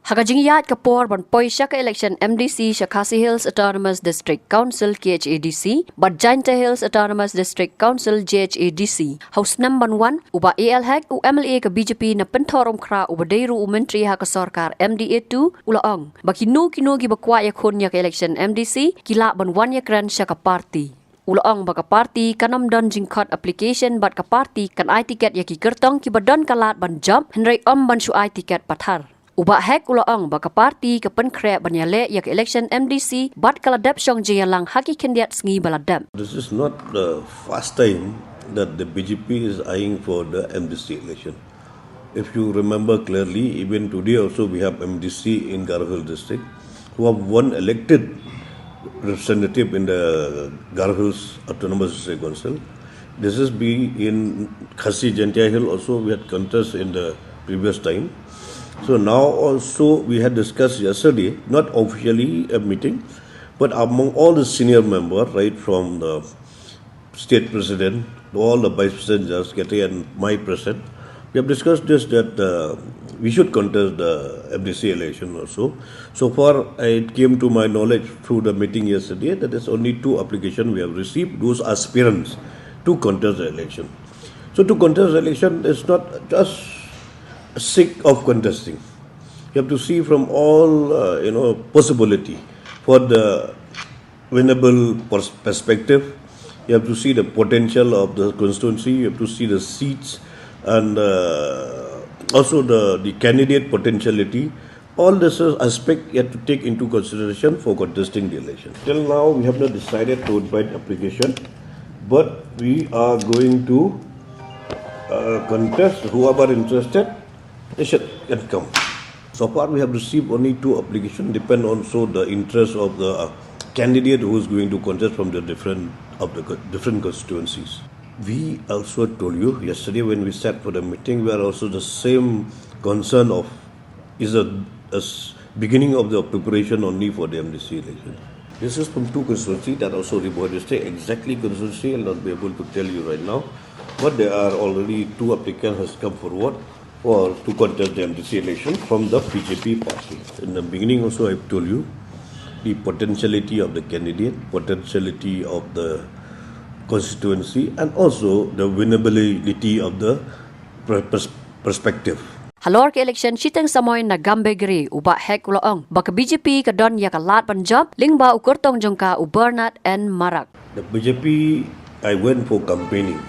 Hakajingyat kapor ban poisya ka election MDC Shakasi Hills Autonomous District Council KHADC, but Jainta Hills Autonomous District Council JHADC. House number 1 uba ALHAC u MLA ka BJP na pentorom kra uba deiru u menteri ha ka sarkar MDA2 ulaong. Bakinu gi ba Kwah Ïakhun ya ka election MDC kila ban wan Ïakren sya ka party. Ulaong baka party kanam don jing Khot application bat ka party kan ai tiket yaki kertong ki badon kalat ban job henry ban shu ai tiket pathar. Uba hek ulaong baka party ka penkre banyale yak election MDC bat kaladap syong jayalang haki kendiat sngi baladap. This is not the first time that the BJP is eyeing for the MDC election. If you remember clearly, even today also we have MDC in Kyrwoh district who have one elected representative in the Kyrwoh Autonomous District Council. This is be in Khasi Jainta Hill also we had contest in the previous time. So now also we had discussed yesterday, not officially a meeting, but among all the senior members, right from the state president, all the vice presidents, and my president, we have discussed this that we should contest the MDC election also. So far, it came to my knowledge through the meeting yesterday that there's only 2 applications we have received, those aspirants to contest the election. So to contest the election is not just sick of contesting. You have to see from all possibility for the winnable perspective. You have to see the potential of the constituency. You have to see the seats and also the candidate potentiality. All this aspect you have to take into consideration for contesting the election. Till now, we have not decided to invite application, but we are going to contest. Whoever interested, they can come. So far, we have received only 2 applications. Depend also the interest of the candidate who is going to contest from the different constituencies. We also told you yesterday when we sat for the meeting, we are also the same concern of is a beginning of the preparation only for the MDC election. This is from 2 constituencies that also reported exactly constituency. I'll not be able to tell you right now, but there are already 2 applicants has come forward or to contest the MDC election from the BJP party. In the beginning also I told you the potentiality of the candidate, potentiality of the constituency and also the winnability of the perspective. Halor ke election sitang samoy na gambegri uba hek ulaong baka BJP kadon ya kalat panjob lingba ukurtong jongka u Bernard and Marak. The BJP I went for campaigning.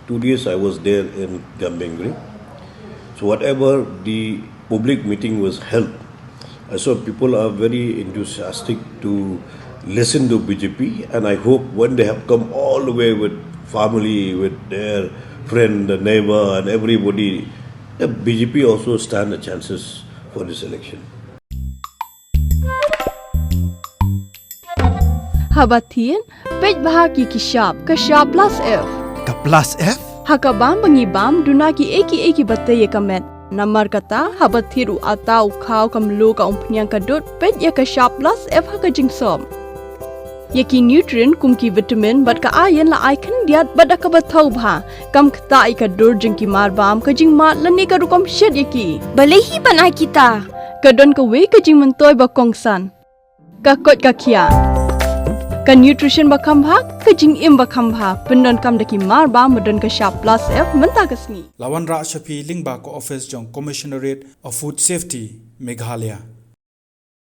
2 days I was there in Gambengri. So whatever the public meeting was held, I saw people are very enthusiastic to listen to BJP, and I hope when they have come all the way with family, with their friend, the neighbor and everybody, the BJP also stand the chances for this election. Habatin, pej bahagi kishab plus F. Ka plus F? Hakabam bangibam dunaki eki batay kamet. Namar kata habathiru atau kau kamlu ka umpnyang kadut pej ya kashab plus F hakajingsom. Yaki nutrient kumki vitamin bat ka ayan la Ïakren diat bat akabatau bha kam kta ikadur jingki marbam kajing mat lani ka rukom shed yaki. Balehi banai kita. Kadon ka we kajing mentoy ba kongsan. Ka kot ka kia. Ka nutrition ba kambha kajing im ba kambha pendon kam daki marba medon ka sharp plus F menta kasni. Lawan Ra Shapi Lingba ko office jong Commissionerate of Food Safety Meghalaya.